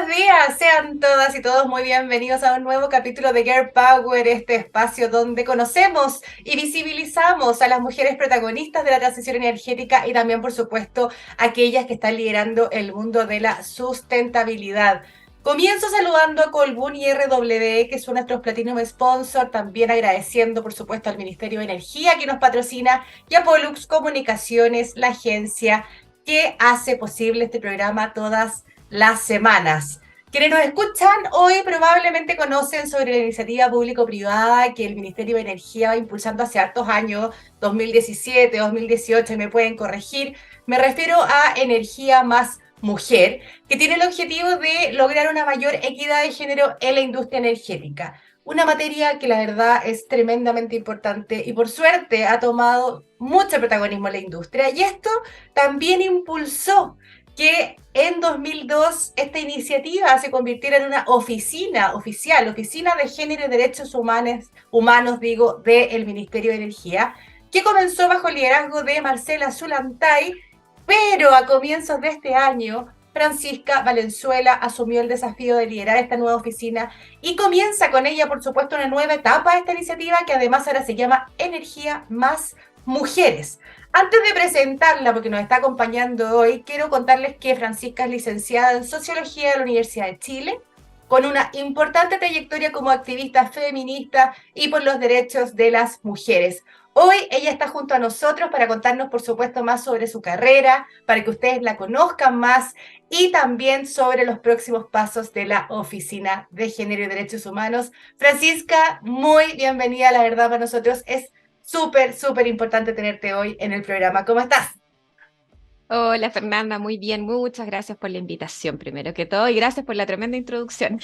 días, sean todas y todos muy bienvenidos a un nuevo capítulo de Girl Power, este espacio donde conocemos y visibilizamos a las mujeres protagonistas de la transición energética y también, por supuesto, aquellas que están liderando el mundo de la sustentabilidad. Comienzo saludando a Colbún y RWE, que son nuestros Platinum Sponsor, también agradeciendo, por supuesto, al Ministerio de Energía que nos patrocina y a Pollux Comunicaciones, la agencia que hace posible este programa todas las semanas. Quienes nos escuchan hoy probablemente conocen sobre la iniciativa público-privada que el Ministerio de Energía va impulsando hace hartos años, 2017, 2018, y me pueden corregir. Me refiero a Energía Más Mujer, que tiene el objetivo de lograr una mayor equidad de género en la industria energética. Una materia que la verdad es tremendamente importante y por suerte ha tomado mucho protagonismo en la industria, y esto también impulsó que en 2002 esta iniciativa se convirtiera en una oficina oficial, Oficina de Género y Derechos Humanos del Ministerio de Energía, que comenzó bajo el liderazgo de Marcela Zulantay, pero a comienzos de este año Francisca Valenzuela asumió el desafío de liderar esta nueva oficina y comienza con ella, por supuesto, una nueva etapa de esta iniciativa que además ahora se llama Energía Más Mujeres. Antes de presentarla, porque nos está acompañando hoy, quiero contarles que Francisca es licenciada en Sociología de la Universidad de Chile, con una importante trayectoria como activista feminista y por los derechos de las mujeres. Hoy ella está junto a nosotros para contarnos, por supuesto, más sobre su carrera, para que ustedes la conozcan más y también sobre los próximos pasos de la Oficina de Género y Derechos Humanos. Francisca, muy bienvenida, la verdad para nosotros es súper importante tenerte hoy en el programa. ¿Cómo estás? Hola Fernanda, muy bien, muchas gracias por la invitación primero que todo y gracias por la tremenda introducción.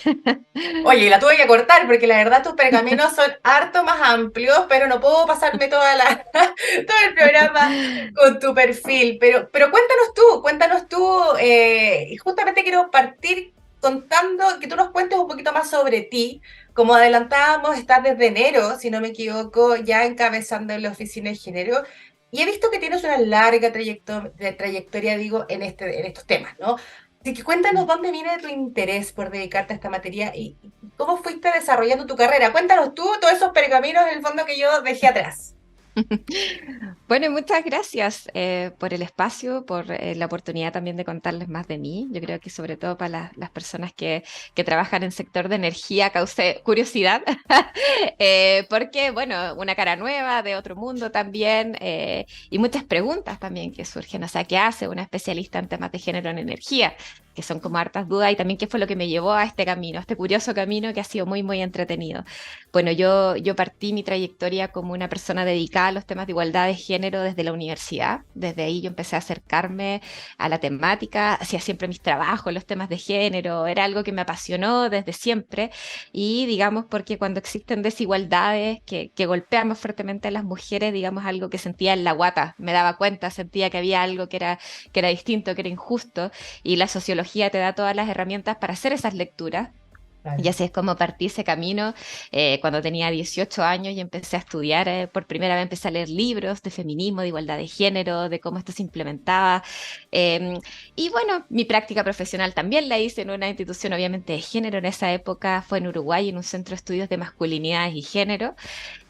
Oye, y la tuve que cortar porque la verdad tus pergaminos son harto más amplios, pero no puedo pasarme todo el programa con tu perfil. Pero cuéntanos tú, y justamente quiero partir contando que tú nos cuentes un poquito más sobre ti. Como adelantábamos, estás desde enero, si no me equivoco, ya encabezando la oficina de género. Y he visto que tienes una larga trayectoria, digo, en estos temas, ¿no? Así que cuéntanos dónde viene tu interés por dedicarte a esta materia y cómo fuiste desarrollando tu carrera. Cuéntanos tú todos esos pergaminos en el fondo que yo dejé atrás. Bueno, y muchas gracias por el espacio, por la oportunidad también de contarles más de mí. Yo creo que sobre todo para las personas que trabajan en sector de energía causé curiosidad, porque, bueno, una cara nueva de otro mundo también y muchas preguntas también que surgen. O sea, ¿qué hace una especialista en temas de género en energía? Que son como hartas dudas y también qué fue lo que me llevó a este camino, a este curioso camino que ha sido muy entretenido. Bueno, yo partí mi trayectoria como una persona dedicada a los temas de igualdad de género desde la universidad. Desde ahí yo empecé a acercarme a la temática, hacía siempre mis trabajos, los temas de género, era algo que me apasionó desde siempre y digamos porque cuando existen desigualdades que golpean más fuertemente a las mujeres, digamos algo que sentía en la guata, me daba cuenta, sentía que había algo que era distinto, que era injusto y la sociología te da todas las herramientas para hacer esas lecturas. Y Claro. así es como partí ese camino cuando tenía 18 años y empecé a estudiar, por primera vez empecé a leer libros de feminismo, de igualdad de género, de cómo esto se implementaba. Eh, y bueno, mi práctica profesional también la hice en una institución obviamente de género. En esa época fue en Uruguay, en un centro de estudios de masculinidades y género.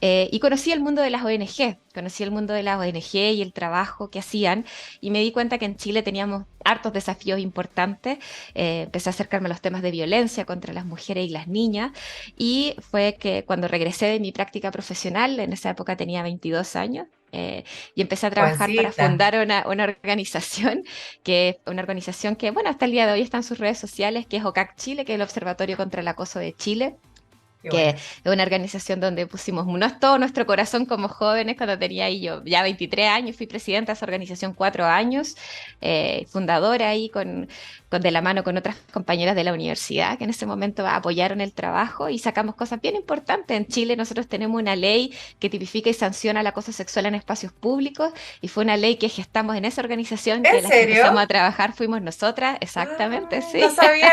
Y conocí el mundo de las ONG, conocí el mundo de las ONG y el trabajo que hacían y me di cuenta que en Chile teníamos hartos desafíos importantes. Empecé a acercarme a los temas de violencia contra las mujeres y las niñas y fue que cuando regresé de mi práctica profesional, en esa época tenía 22 años, y empecé a trabajar para Jovencita. fundar una organización que, bueno, hasta el día de hoy está en sus redes sociales, que es OCAC Chile, que es el Observatorio contra el Acoso de Chile, Qué que es bueno. una organización donde pusimos todo nuestro corazón como jóvenes cuando tenía ahí yo ya 23 años, fui presidenta de esa organización 4 años, fundadora ahí con de la mano con otras compañeras de la universidad que en ese momento apoyaron el trabajo y sacamos cosas bien importantes. En Chile nosotros tenemos una ley que tipifica y sanciona el acoso sexual en espacios públicos y fue una ley que gestamos en esa organización ¿En que las que empezamos serio? a trabajar fuimos nosotras, Ah, exactamente, no sí. sabía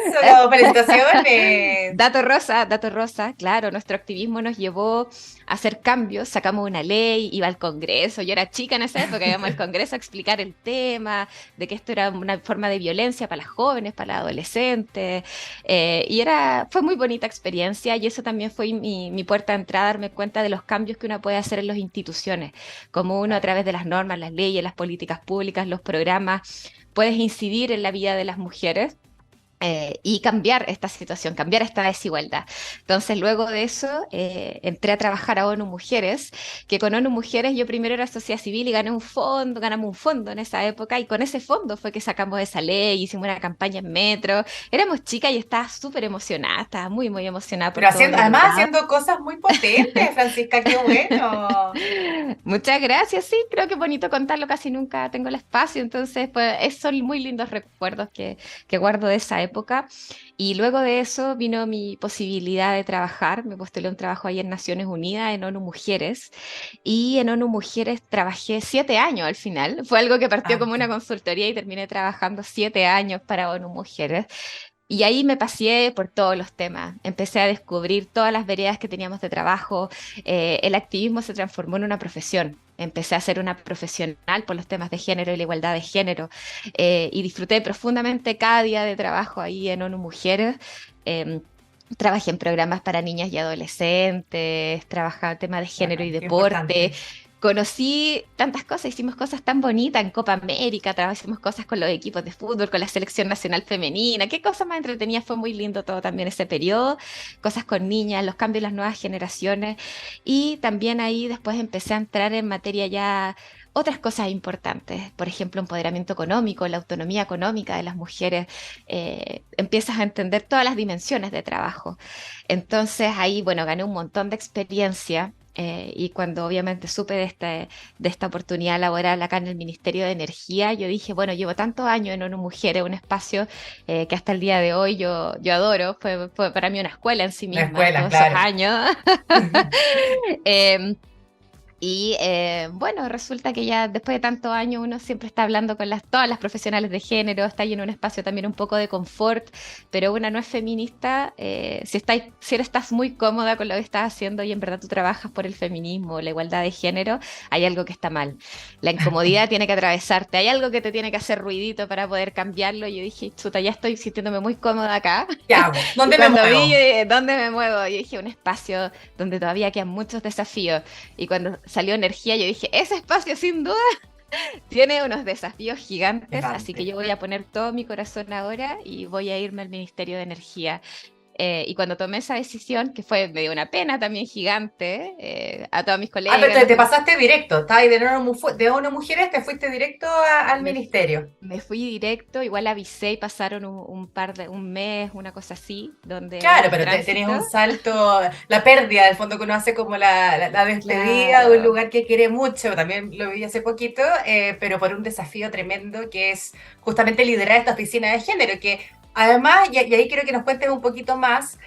eso. Felicitaciones. Dato rosa rosa, claro, nuestro activismo nos llevó a hacer cambios, sacamos una ley, iba al Congreso, yo era chica en esa época, íbamos al Congreso a explicar el tema, de que esto era una forma de violencia para las jóvenes, para las adolescentes, fue muy bonita experiencia y eso también fue mi puerta de entrada, darme cuenta de los cambios que uno puede hacer en las instituciones, como uno a través de las normas, las leyes, las políticas públicas, los programas, puedes incidir en la vida de las mujeres y cambiar esta situación, cambiar esta desigualdad. Entonces, luego de eso, entré a trabajar a ONU Mujeres, que con ONU Mujeres yo primero era sociedad civil y ganamos un fondo en esa época, y con ese fondo fue que sacamos esa ley, hicimos una campaña en metro, éramos chicas y estaba súper emocionada, estaba muy, muy emocionada por Pero todo lo además logrado. haciendo cosas muy potentes, Francisca, qué bueno. Muchas gracias, sí, creo que es bonito contarlo, casi nunca tengo el espacio, entonces pues son muy lindos recuerdos que guardo de esa época. Y luego de eso vino mi posibilidad de trabajar, me postulé a un trabajo ahí en Naciones Unidas, en ONU Mujeres, y en ONU Mujeres trabajé 7 años al final, fue algo que partió como una consultoría y terminé trabajando 7 años para ONU Mujeres. Y ahí me paseé por todos los temas, empecé a descubrir todas las veredas que teníamos de trabajo, el activismo se transformó en una profesión, empecé a ser una profesional por los temas de género y la igualdad de género, y disfruté profundamente cada día de trabajo ahí en ONU Mujeres. eh, Trabajé en programas para niñas y adolescentes, trabajaba en temas de género y Bacán, qué deporte. importante. Conocí tantas cosas, hicimos cosas tan bonitas en Copa América, trabajamos cosas con los equipos de fútbol, con la selección nacional femenina, qué cosa más entretenida, fue muy lindo todo también ese periodo, cosas con niñas, los cambios en las nuevas generaciones, y también ahí después empecé a entrar en materia ya otras cosas importantes, por ejemplo, empoderamiento económico, la autonomía económica de las mujeres, empiezas a entender todas las dimensiones de trabajo. Entonces ahí, bueno, gané un montón de experiencia. Y cuando obviamente supe de esta oportunidad laboral acá en el Ministerio de Energía, yo dije, bueno, llevo tantos años en ONU Mujeres, un espacio que hasta el día de hoy yo adoro, fue para mí una escuela en sí La misma, escuela, todos esos claro. años. Y bueno, resulta que ya después de tantos años uno siempre está hablando con todas las profesionales de género, está ahí en un espacio también un poco de confort, pero una no es feminista, si estás muy cómoda con lo que estás haciendo y en verdad tú trabajas por el feminismo, la igualdad de género, hay algo que está mal. La incomodidad tiene que atravesarte, hay algo que te tiene que hacer ruidito para poder cambiarlo. Y yo dije, chuta, ya estoy sintiéndome muy cómoda acá. ¿Qué hago? Y ¿Dónde me cuando vi, muevo? ¿dónde me muevo? Yo dije, un espacio donde todavía quedan muchos desafíos. Y cuando salió energía, yo dije, ese espacio sin duda tiene unos desafíos gigantes, así que Gigante. yo voy a poner todo mi corazón ahora y voy a irme al Ministerio de Energía. Y cuando tomé esa decisión, que fue, me dio una pena también gigante, a todos mis Ah, pero colegas, te pasaste directo, estabas ahí de ONU Mujeres, te fuiste directo al me, ministerio. me fui directo, igual avisé y pasaron un mes, una cosa así, donde hubo Claro, un pero tenías un tránsito. salto, la pérdida del fondo que uno hace como la despedida de un Claro, lugar que quiere mucho, también lo viví hace poquito, pero por un desafío tremendo que es justamente liderar esta oficina de género, que además, y ahí quiero que nos cuentes un poquito más,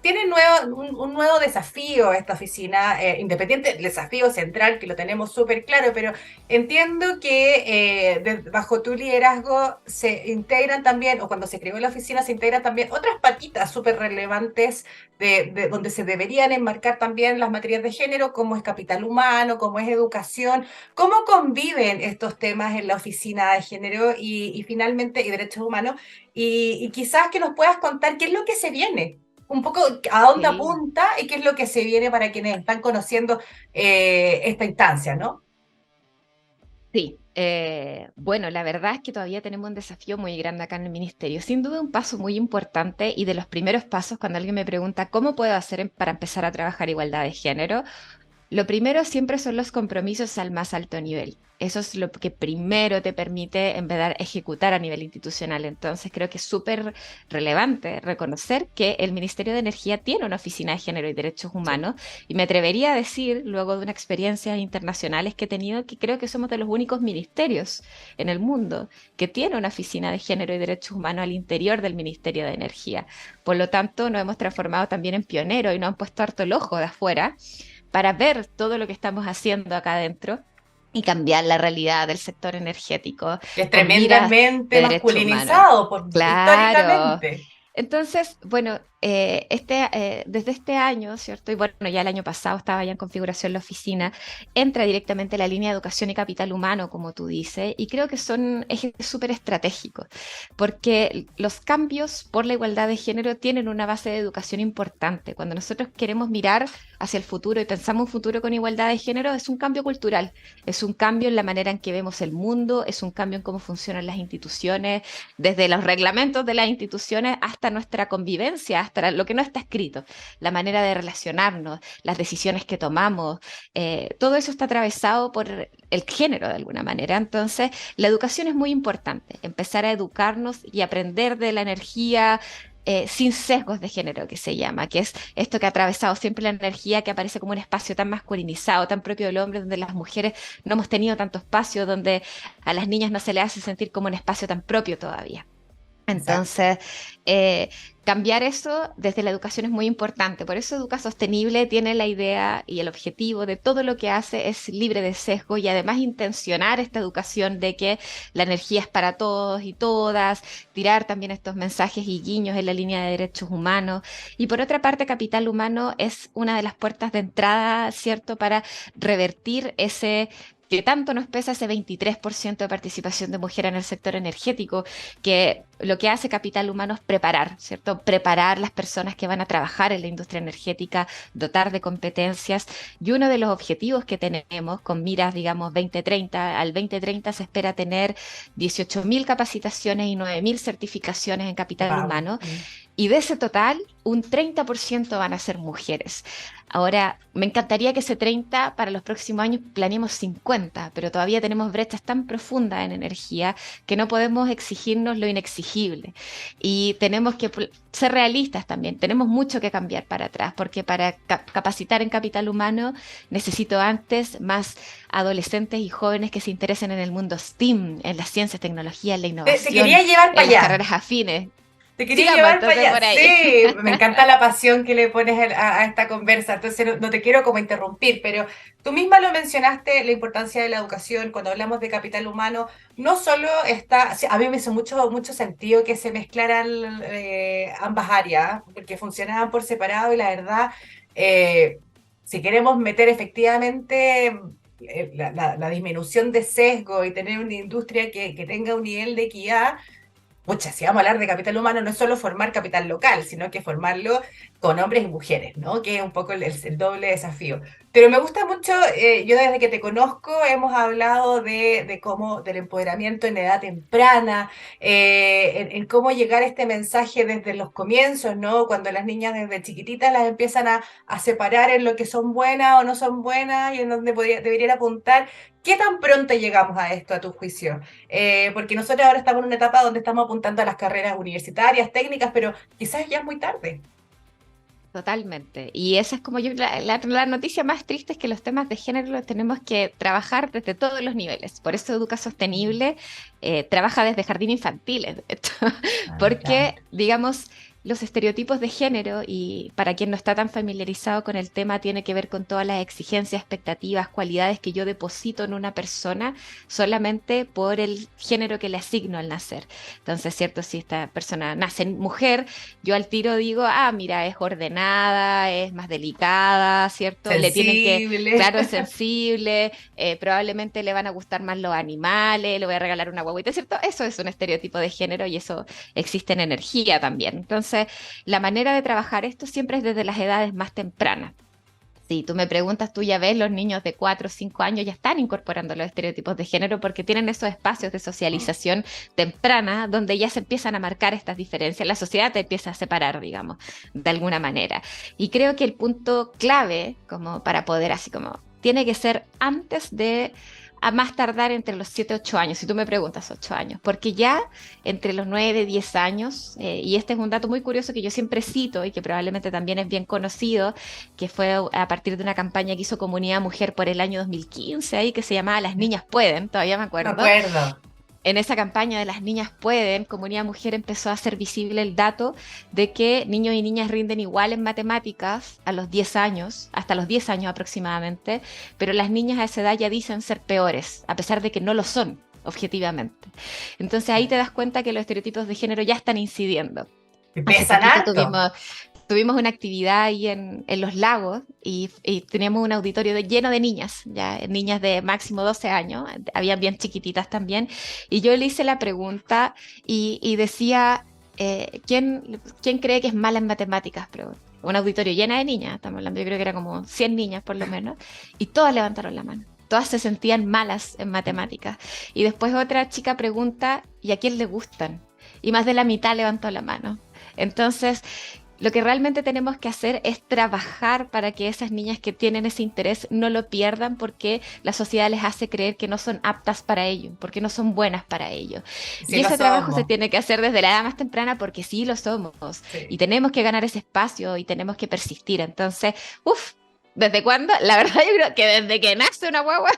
tiene un nuevo desafío esta oficina, independiente, el desafío central que lo tenemos súper claro, pero entiendo que bajo tu liderazgo se integran también, o cuando se creó la oficina, se integran también otras patitas súper relevantes donde se deberían enmarcar también las materias de género, como es capital humano, como es educación. ¿Cómo conviven estos temas en la oficina de género y finalmente y derechos humanos? Y quizás que nos puedas contar qué es lo que se viene. Un poco a dónde sí. apunta y qué es lo que se viene para quienes están conociendo esta instancia, ¿no? Sí, bueno, la verdad es que todavía tenemos un desafío muy grande acá en el ministerio. Sin duda un paso muy importante y de los primeros pasos cuando alguien me pregunta cómo puedo hacer para empezar a trabajar igualdad de género, lo primero siempre son los compromisos al más alto nivel. Eso es lo que primero te permite empezar a ejecutar a nivel institucional. Entonces creo que es súper relevante reconocer que el Ministerio de Energía tiene una oficina de género y derechos Sí. humanos y me atrevería a decir, luego de unas experiencias internacionales que he tenido, que creo que somos de los únicos ministerios en el mundo que tiene una oficina de género y derechos humanos al interior del Ministerio de Energía. Por lo tanto, nos hemos transformado también en pioneros y nos han puesto harto el ojo de afuera para ver todo lo que estamos haciendo acá adentro y cambiar la realidad del sector energético Es con miras tremendamente de derechos humanos. masculinizado Claro. históricamente. Entonces, bueno, desde este año, ¿cierto? Y bueno, ya el año pasado estaba ya en configuración la oficina, entra directamente la línea de educación y capital humano, como tú dices, y creo que son ejes súper estratégicos, porque los cambios por la igualdad de género tienen una base de educación importante. Cuando nosotros queremos mirar hacia el futuro y pensamos un futuro con igualdad de género, es un cambio cultural, es un cambio en la manera en que vemos el mundo, es un cambio en cómo funcionan las instituciones, desde los reglamentos de las instituciones hasta nuestra convivencia, hasta lo que no está escrito, la manera de relacionarnos, las decisiones que tomamos, todo eso está atravesado por el género de alguna manera. Entonces, la educación es muy importante, empezar a educarnos y aprender de la energía. Sin sesgos de género, que se llama, que es esto que ha atravesado siempre la energía, que aparece como un espacio tan masculinizado, tan propio del hombre, donde las mujeres no hemos tenido tanto espacio, donde a las niñas no se les hace sentir como un espacio tan propio todavía. Exacto. Entonces, eh, cambiar eso desde la educación es muy importante. Por eso Educa Sostenible tiene la idea y el objetivo de todo lo que hace es libre de sesgo y además intencionar esta educación de que la energía es para todos y todas, tirar también estos mensajes y guiños en la línea de derechos humanos. Y por otra parte, Capital Humano es una de las puertas de entrada, ¿cierto?, para revertir ese que tanto nos pesa ese 23% de participación de mujer en el sector energético, que lo que hace Capital Humano es preparar, ¿cierto? Preparar las personas que van a trabajar en la industria energética, dotar de competencias. Y uno de los objetivos que tenemos con miras, digamos, 2030, al 2030 se espera tener 18.000 capacitaciones y 9.000 certificaciones en Capital Wow. Humano. Y de ese total, un 30% van a ser mujeres. Ahora, me encantaría que ese 30 para los próximos años planeemos 50, pero todavía tenemos brechas tan profundas en energía que no podemos exigirnos lo inexigible. Y tenemos que ser realistas también. Tenemos mucho que cambiar para atrás, porque para capacitar en capital humano necesito antes más adolescentes y jóvenes que se interesen en el mundo STEAM, en las ciencias, tecnología, en la Te innovación, quería llevar para en las allá. carreras afines. Te quería Sigamos llevar para entonces allá. por ahí. Sí, me encanta la pasión que le pones a esta conversa. Entonces, no te quiero como interrumpir, pero tú misma lo mencionaste, la importancia de la educación. Cuando hablamos de capital humano, no solo está, sí, a mí me hizo mucho sentido que se mezclaran ambas áreas, porque funcionaban por separado y la verdad, eh, si queremos meter efectivamente la disminución de sesgo y tener una industria que tenga un nivel de equidad. Pucha, si vamos a hablar de capital humano, no es solo formar capital local, sino que formarlo con hombres y mujeres, ¿no? Que es un poco el doble desafío. Pero me gusta mucho, yo desde que te conozco hemos hablado de cómo, del empoderamiento en edad temprana, en cómo llegar a este mensaje desde los comienzos, ¿no? Cuando las niñas desde chiquititas las empiezan a separar en lo que son buenas o no son buenas y en donde deberían apuntar. ¿Qué tan pronto llegamos a esto, a tu juicio? Porque nosotros ahora estamos en una etapa donde estamos apuntando a las carreras universitarias, técnicas, pero quizás ya es muy tarde. Totalmente. Y esa es como yo, la noticia más triste es que los temas de género los tenemos que trabajar desde todos los niveles. Por eso Educa Sostenible trabaja desde jardín infantil, de hecho. Ah, me Porque, encanta. digamos, los estereotipos de género, y para quien no está tan familiarizado con el tema, tiene que ver con todas las exigencias, expectativas, cualidades que yo deposito en una persona solamente por el género que le asigno al nacer. Entonces, ¿cierto? Si esta persona nace mujer, yo al tiro digo, ah, mira, es ordenada, es más delicada, ¿cierto? Le tienen que, Sensible. claro, es sensible, probablemente le van a gustar más los animales, le voy a regalar una guaguita, ¿cierto? Eso es un estereotipo de género y eso existe en energía también. Entonces, la manera de trabajar esto siempre es desde las edades más tempranas. Si tú me preguntas, tú ya ves, los niños de 4 o 5 años ya están incorporando los estereotipos de género porque tienen esos espacios de socialización temprana donde ya se empiezan a marcar estas diferencias. La sociedad te empieza a separar, digamos, de alguna manera. Y creo que el punto clave, como para poder así como, tiene que ser antes de a más tardar entre los 7 8 años, si tú me preguntas 8 años, porque ya entre los 9 10 años, y este es un dato muy curioso que yo siempre cito y que probablemente también es bien conocido, que fue a partir de una campaña que hizo Comunidad Mujer por el año 2015, ahí que se llamaba Las Niñas Pueden, todavía me Me acuerdo. acuerdo. En esa campaña de Las Niñas Pueden, Comunidad Mujer empezó a hacer visible el dato de que niños y niñas rinden igual en matemáticas a los 10 años, hasta los 10 años aproximadamente, pero las niñas a esa edad ya dicen ser peores, a pesar de que no lo son objetivamente. Entonces ahí te das cuenta que los estereotipos de género ya están incidiendo. Y Hace pesan poquito harto. tuvimos, tuvimos una actividad ahí en Los Lagos y teníamos un auditorio lleno de niñas, ya, niñas de máximo 12 años, habían bien chiquititas también, y yo le hice la pregunta y decía, ¿quién cree que es mala en matemáticas? Pero un auditorio lleno de niñas, estamos hablando, yo creo que era como 100 niñas por lo menos, y todas levantaron la mano. Todas se sentían malas en matemáticas. Y después otra chica pregunta, ¿y a quién le gustan? Y más de la mitad levantó la mano. Entonces, lo que realmente tenemos que hacer es trabajar para que esas niñas que tienen ese interés no lo pierdan, porque la sociedad les hace creer que no son aptas para ello, porque no son buenas para ello. Sí Y lo ese trabajo se somos. tiene que hacer desde la edad más temprana, porque sí lo somos. Y Sí. tenemos que ganar ese espacio y tenemos que persistir. Entonces, uff, ¿desde cuándo? La verdad yo creo que desde que nace una guagua,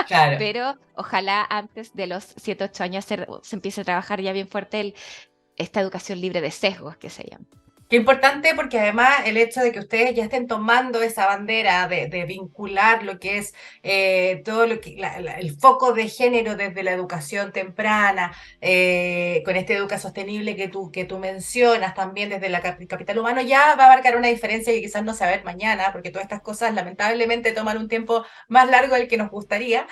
Claro. pero ojalá antes de los 7 8 años se empiece a trabajar ya bien fuerte esta educación libre de sesgos que se llama. Qué importante, porque además el hecho de que ustedes ya estén tomando esa bandera de vincular lo que es todo lo que el foco de género desde la educación temprana, con esta educación sostenible que tú mencionas también desde la capital humano, ya va a marcar una diferencia que quizás no se va a ver mañana, porque todas estas cosas lamentablemente toman un tiempo más largo del que nos gustaría,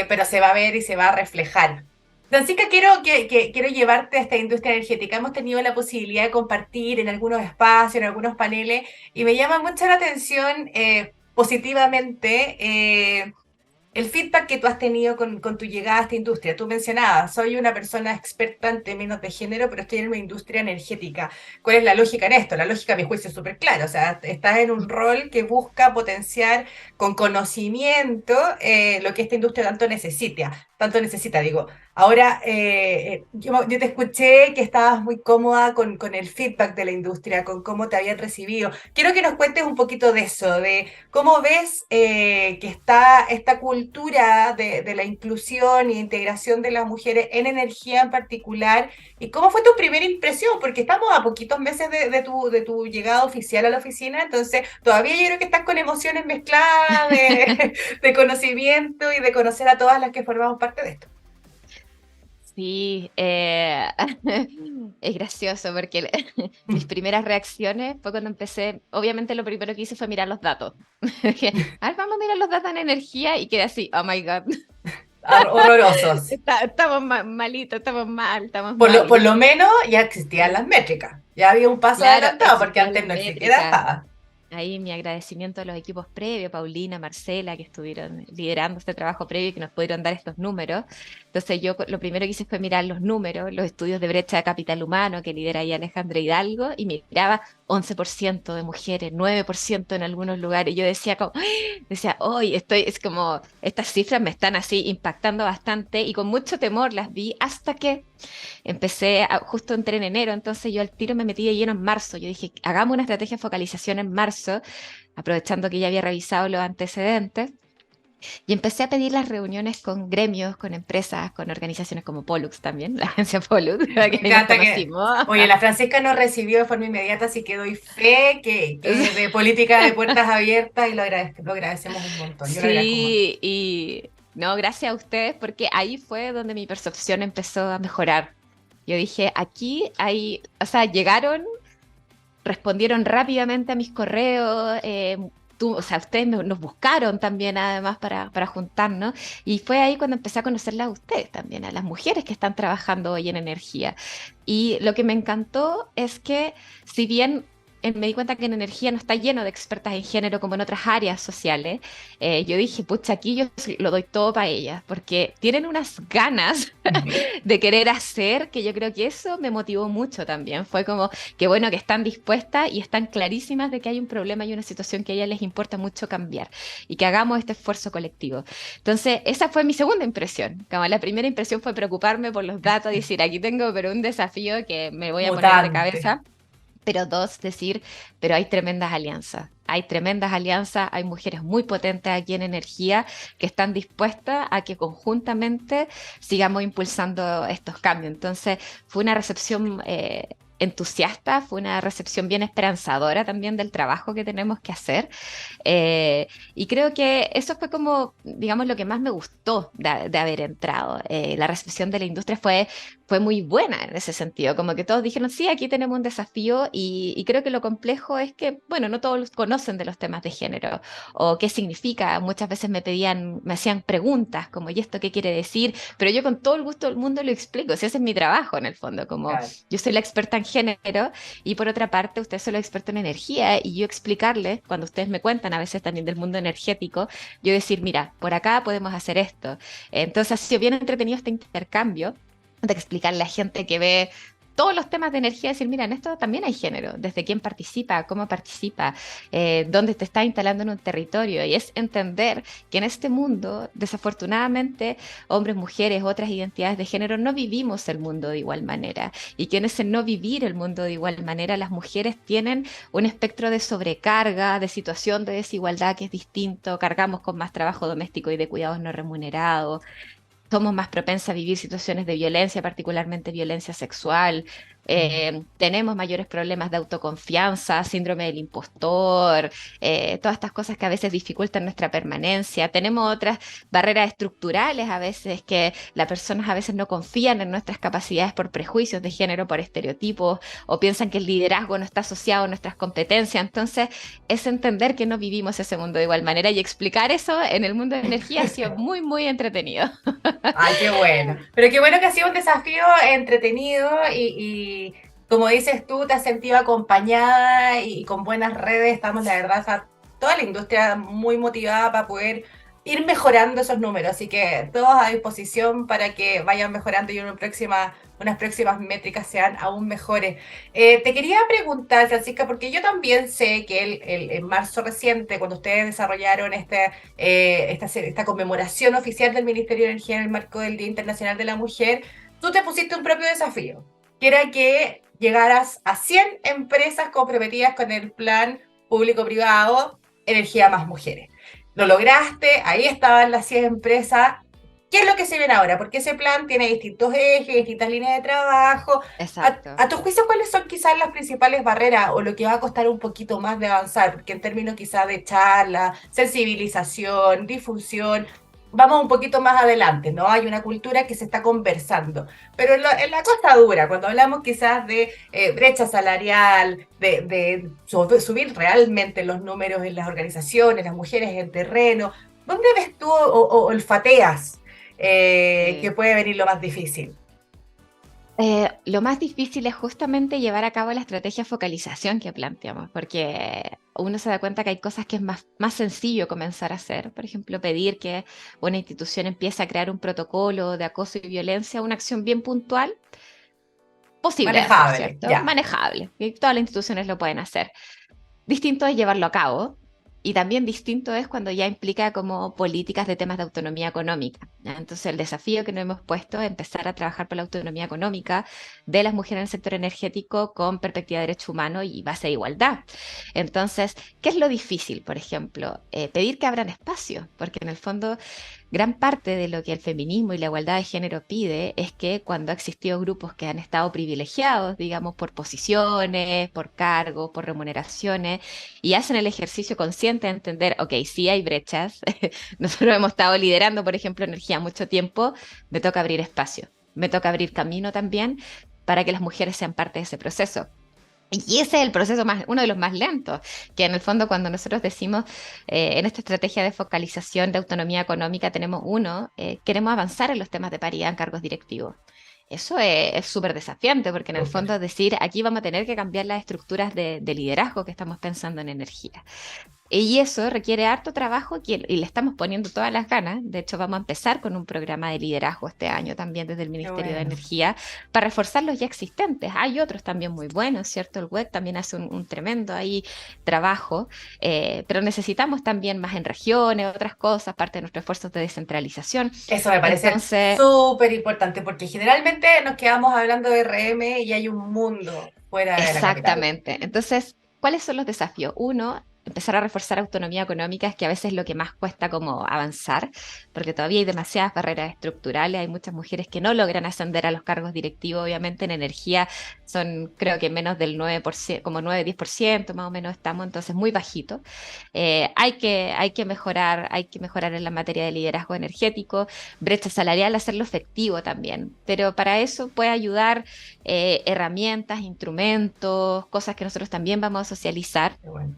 pero se va a ver y se va a reflejar. Francisca, quiero llevarte a esta industria energética. Hemos tenido la posibilidad de compartir en algunos espacios, en algunos paneles, y me llama mucho la atención positivamente el feedback que tú has tenido con tu llegada a esta industria. Tú mencionabas, soy una persona experta en términos de género, pero estoy en una industria energética. ¿Cuál es la lógica en esto? La lógica, a mi juicio, es súper clara. O sea, estás en un rol que busca potenciar con conocimiento lo que esta industria tanto necesita, digo. Ahora, yo te escuché que estabas muy cómoda con el feedback de la industria, con cómo te habían recibido. Quiero que nos cuentes un poquito de eso, de cómo ves que está esta cultura de la inclusión e integración de las mujeres en energía en particular, y cómo fue tu primera impresión, porque estamos a poquitos meses de tu llegada oficial a la oficina, entonces todavía yo creo que estás con emociones mezcladas de conocimiento y de conocer a todas las que formamos parte de esto. Sí, es gracioso porque mis primeras reacciones fue cuando empecé, obviamente lo primero que hice fue mirar los datos. Dije, a ver, vamos a mirar los datos en energía y quedé así, oh my God, Horrorosos. estamos malitos, estamos mal, estamos mal. Por lo menos ya existían las métricas. Ya había un paso Claro, adelantado, porque existían antes las no existía métricas. nada. Ahí mi agradecimiento a los equipos previos, Paulina, Marcela, que estuvieron liderando este trabajo previo y que nos pudieron dar estos números. Entonces yo lo primero que hice fue mirar los números, los estudios de brecha de capital humano que lidera ahí Alejandra Hidalgo, y miraba 11% de mujeres, 9% en algunos lugares. Y yo decía como, decía, hoy es como, estas cifras me están así impactando bastante, y con mucho temor las vi hasta que justo entré en enero, entonces yo al tiro me metí de lleno en marzo. Yo dije, hagamos una estrategia de focalización en marzo, aprovechando que ya había revisado los antecedentes, y empecé a pedir las reuniones con gremios, con empresas, con organizaciones como Pollux también, la agencia Pollux, que Me ahí nos encanta que. conocimos. Oye, la Francisca nos recibió de forma inmediata, así que doy fe que de política de puertas abiertas, y lo agradecemos un montón. Yo lo agradezco un montón. Sí, y no, gracias a ustedes, porque ahí fue donde mi percepción empezó a mejorar. Yo dije, aquí hay, o sea, llegaron, respondieron rápidamente a mis correos, o sea, ustedes nos buscaron también además para juntarnos, y fue ahí cuando empecé a conocerlas a ustedes también, a las mujeres que están trabajando hoy en energía. Y lo que me encantó es que, si bien me di cuenta que en energía no está lleno de expertas en género como en otras áreas sociales, yo dije, pucha, aquí yo lo doy todo para ellas, porque tienen unas ganas de querer hacer, que yo creo que eso me motivó mucho también. Fue como que bueno, que están dispuestas y están clarísimas de que hay un problema y una situación que a ellas les importa mucho cambiar, y que hagamos este esfuerzo colectivo. Entonces, esa fue mi segunda impresión. Como la primera impresión fue preocuparme por los datos, decir, aquí tengo pero un desafío que me voy a poner de Mutante. cabeza. Pero dos, decir, pero hay tremendas alianzas. Hay tremendas alianzas, hay mujeres muy potentes aquí en energía que están dispuestas a que conjuntamente sigamos impulsando estos cambios. Entonces, fue una recepción entusiasta, fue una recepción bien esperanzadora también del trabajo que tenemos que hacer. Y creo que eso fue como, digamos, lo que más me gustó de haber entrado. La recepción de la industria fue muy buena en ese sentido, como que todos dijeron, sí, aquí tenemos un desafío y creo que lo complejo es que, bueno, no todos conocen de los temas de género o qué significa. Muchas veces me hacían preguntas como, ¿y esto qué quiere decir? Pero yo con todo el gusto del mundo lo explico, si ese es mi trabajo en el fondo, como Claro. yo soy la experta en género y por otra parte ustedes son los expertos en energía y yo explicarles, cuando ustedes me cuentan a veces también del mundo energético, yo decir, mira, por acá podemos hacer esto. Entonces ha sido bien entretenido este intercambio de explicarle a gente que ve todos los temas de energía, decir, mira, en esto también hay género, desde quién participa, cómo participa, dónde te está instalando en un territorio, y es entender que en este mundo, desafortunadamente, hombres, mujeres, otras identidades de género, no vivimos el mundo de igual manera, y que en ese no vivir el mundo de igual manera, las mujeres tienen un espectro de sobrecarga, de situación de desigualdad que es distinto, cargamos con más trabajo doméstico y de cuidados no remunerados, somos más propensas a vivir situaciones de violencia, particularmente violencia sexual. Tenemos mayores problemas de autoconfianza, síndrome del impostor, todas estas cosas que a veces dificultan nuestra permanencia. Tenemos otras barreras estructurales a veces que las personas a veces no confían en nuestras capacidades por prejuicios de género, por estereotipos, o piensan que el liderazgo no está asociado a nuestras competencias. Entonces, es entender que no vivimos ese mundo de igual manera y explicar eso en el mundo de energía ha sido muy, muy entretenido. Ay, qué bueno. Pero qué bueno que ha sido un desafío entretenido y como dices tú, te has sentido acompañada y con buenas redes. Estamos, la verdad, toda la industria muy motivada para poder ir mejorando esos números. Así que todos a disposición para que vayan mejorando y unas próximas métricas sean aún mejores. Te quería preguntar, Francisca, porque yo también sé que en marzo reciente, cuando ustedes desarrollaron esta conmemoración oficial del Ministerio de Energía en el marco del Día Internacional de la Mujer, tú te pusiste un propio desafío, que era que llegaras a 100 empresas comprometidas con el plan público-privado Energía más Mujeres. Lo lograste, ahí estaban las 100 empresas. ¿Qué es lo que se viene ahora? Porque ese plan tiene distintos ejes, distintas líneas de trabajo. Exacto. A tu juicio, ¿cuáles son quizás las principales barreras o lo que va a costar un poquito más de avanzar? Porque en términos quizás de charla, sensibilización, difusión, vamos un poquito más adelante, ¿no? Hay una cultura que se está conversando. Pero en la cosa dura, cuando hablamos quizás de brecha salarial, subir realmente los números en las organizaciones, las mujeres en terreno, ¿dónde ves tú o olfateas que Sí. puede venir lo más difícil? Lo más difícil es justamente llevar a cabo la estrategia de focalización que planteamos, porque uno se da cuenta que hay cosas que es más sencillo comenzar a hacer. Por ejemplo, pedir que una institución empiece a crear un protocolo de acoso y violencia, una acción bien puntual, posible de hacer, Manejable, ¿cierto? ya. Manejable, y todas las instituciones lo pueden hacer. Distinto es llevarlo a cabo y también distinto es cuando ya implica como políticas de temas de autonomía económica, ¿ya? Entonces el desafío que nos hemos puesto es empezar a trabajar por la autonomía económica de las mujeres en el sector energético con perspectiva de derecho humano y base de igualdad. Entonces, ¿qué es lo difícil? Por ejemplo, pedir que abran espacio, porque en el fondo gran parte de lo que el feminismo y la igualdad de género pide es que cuando ha existido grupos que han estado privilegiados, digamos, por posiciones, por cargos, por remuneraciones, y hacen el ejercicio consciente de entender, ok, sí hay brechas, nosotros hemos estado liderando, por ejemplo, energía mucho tiempo, me toca abrir espacio, me toca abrir camino también para que las mujeres sean parte de ese proceso. Y ese es el proceso más, uno de los más lentos, que en el fondo cuando nosotros decimos en esta estrategia de focalización de autonomía económica tenemos queremos avanzar en los temas de paridad en cargos directivos. Eso es súper desafiante porque en el Súper. fondo es decir, aquí vamos a tener que cambiar las estructuras de liderazgo que estamos pensando en energía. Y eso requiere harto trabajo y le estamos poniendo todas las ganas. De hecho, vamos a empezar con un programa de liderazgo este año también desde el Qué Ministerio de bueno. Energía para reforzar los ya existentes. Hay otros también muy buenos, ¿cierto? El WEC también hace un tremendo ahí trabajo, pero necesitamos también más en regiones, otras cosas, parte de nuestros esfuerzos de descentralización. Eso me parece Entonces, súper importante porque generalmente nos quedamos hablando de RM y hay un mundo fuera de la capital. exactamente. Entonces, ¿cuáles son los desafíos? Uno, empezar a reforzar autonomía económica, que a veces es lo que más cuesta como avanzar, porque todavía hay demasiadas barreras estructurales, hay muchas mujeres que no logran ascender a los cargos directivos, obviamente en energía son creo que menos del 9%, como 9-10% más o menos estamos, entonces muy bajito. Hay que mejorar en la materia de liderazgo energético, brecha salarial, hacerlo efectivo también, pero para eso puede ayudar herramientas, instrumentos, cosas que nosotros también vamos a socializar. Qué bueno.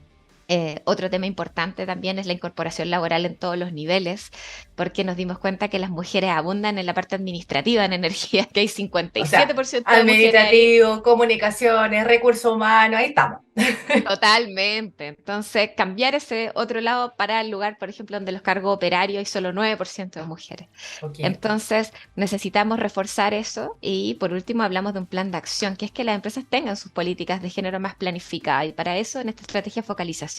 Otro tema importante también es la incorporación laboral en todos los niveles, porque nos dimos cuenta que las mujeres abundan en la parte administrativa en energía, que hay O sea, 57% de mujeres ahí. administrativo, comunicaciones, recursos humanos, ahí estamos. Totalmente. Entonces, cambiar ese otro lado para el lugar, por ejemplo, donde los cargos operarios hay solo 9% de mujeres. Ok. Entonces, necesitamos reforzar eso y por último hablamos de un plan de acción, que es que las empresas tengan sus políticas de género más planificadas y para eso en esta estrategia de focalización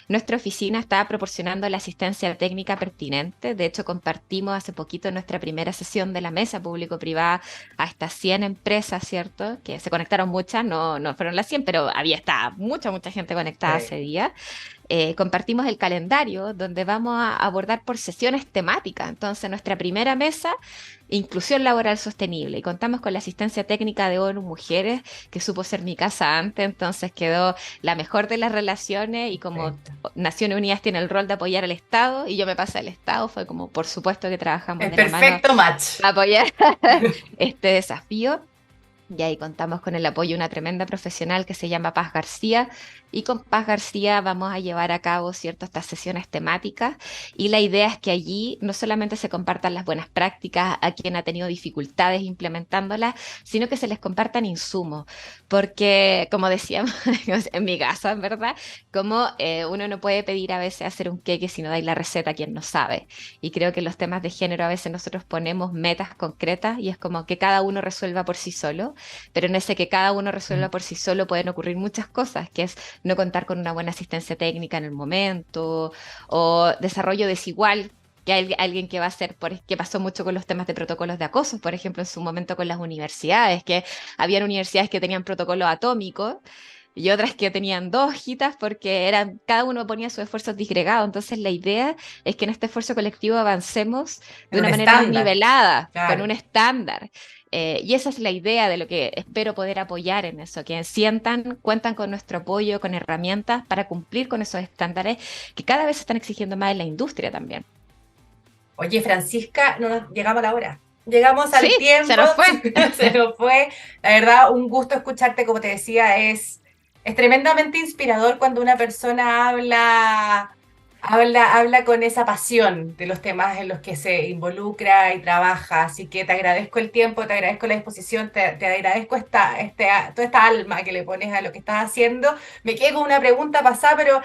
nuestra oficina está proporcionando la asistencia técnica pertinente. De hecho, compartimos hace poquito nuestra primera sesión de la mesa público-privada a estas 100 empresas, ¿cierto? Que se conectaron muchas, no fueron las 100, pero había estaba mucha gente conectada Sí. ese día. Compartimos el calendario donde vamos a abordar por sesiones temáticas. Entonces, nuestra primera mesa, inclusión laboral sostenible. Y contamos con la asistencia técnica de ONU Mujeres, que supo ser mi casa antes, entonces quedó la mejor de las relaciones y como Perfecto. Naciones Unidas tiene el rol de apoyar al Estado y yo me pasé al Estado, fue como por supuesto que trabajamos El de la mano perfecto match. para apoyar este desafío. Y ahí contamos con el apoyo de una tremenda profesional que se llama Paz García. Y con Paz García vamos a llevar a cabo, ¿cierto?, estas sesiones temáticas. Y la idea es que allí no solamente se compartan las buenas prácticas a quien ha tenido dificultades implementándolas, sino que se les compartan insumos. Porque, como decíamos en mi casa, en verdad, como uno no puede pedir a veces hacer un queque si no dais la receta a quien no sabe. Y creo que en los temas de género a veces nosotros ponemos metas concretas y es como que cada uno resuelva por sí solo, pero en ese que cada uno resuelva por sí solo pueden ocurrir muchas cosas, que es no contar con una buena asistencia técnica en el momento o desarrollo desigual. Que hay alguien que va a hacer, que pasó mucho con los temas de protocolos de acoso, por ejemplo, en su momento con las universidades, que habían universidades que tenían protocolos atómicos y otras que tenían dos hojitas porque cada uno ponía sus esfuerzos disgregados. Entonces la idea es que en este esfuerzo colectivo avancemos de En un una manera más estándar. nivelada, con Claro. un estándar. Y esa es la idea de lo que espero poder apoyar en eso, que sientan, cuentan con nuestro apoyo, con herramientas para cumplir con esos estándares que cada vez se están exigiendo más en la industria también. Oye, Francisca, no nos llegamos a la hora. Llegamos Sí, al se tiempo, nos fue. se nos fue. La verdad, un gusto escucharte, como te decía, es tremendamente inspirador cuando una persona habla con esa pasión de los temas en los que se involucra y trabaja. Así que te agradezco el tiempo, te agradezco la disposición, te agradezco toda esta alma que le pones a lo que estás haciendo. Me quedo con una pregunta pasada, pero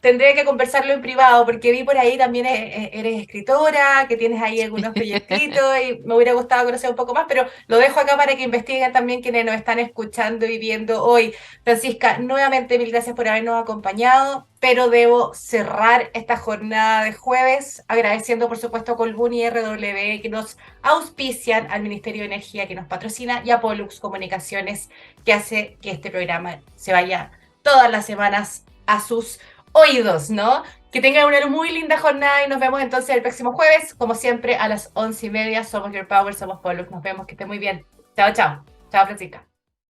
tendré que conversarlo en privado porque vi por ahí también eres escritora, que tienes ahí algunos proyectitos y me hubiera gustado conocer un poco más, pero lo dejo acá para que investiguen también quienes nos están escuchando y viendo hoy. Francisca, nuevamente mil gracias por habernos acompañado, pero debo cerrar esta jornada de jueves agradeciendo por supuesto a Colbún y RW que nos auspician, al Ministerio de Energía que nos patrocina y a Pollux Comunicaciones que hace que este programa se vaya todas las semanas a sus oídos, ¿no? Que tengan una muy linda jornada y nos vemos entonces el próximo jueves, como siempre, a las 11:30. Somos Your Power, somos Pollux. Nos vemos, que esté muy bien. Chao, chao. Chao, Francisca.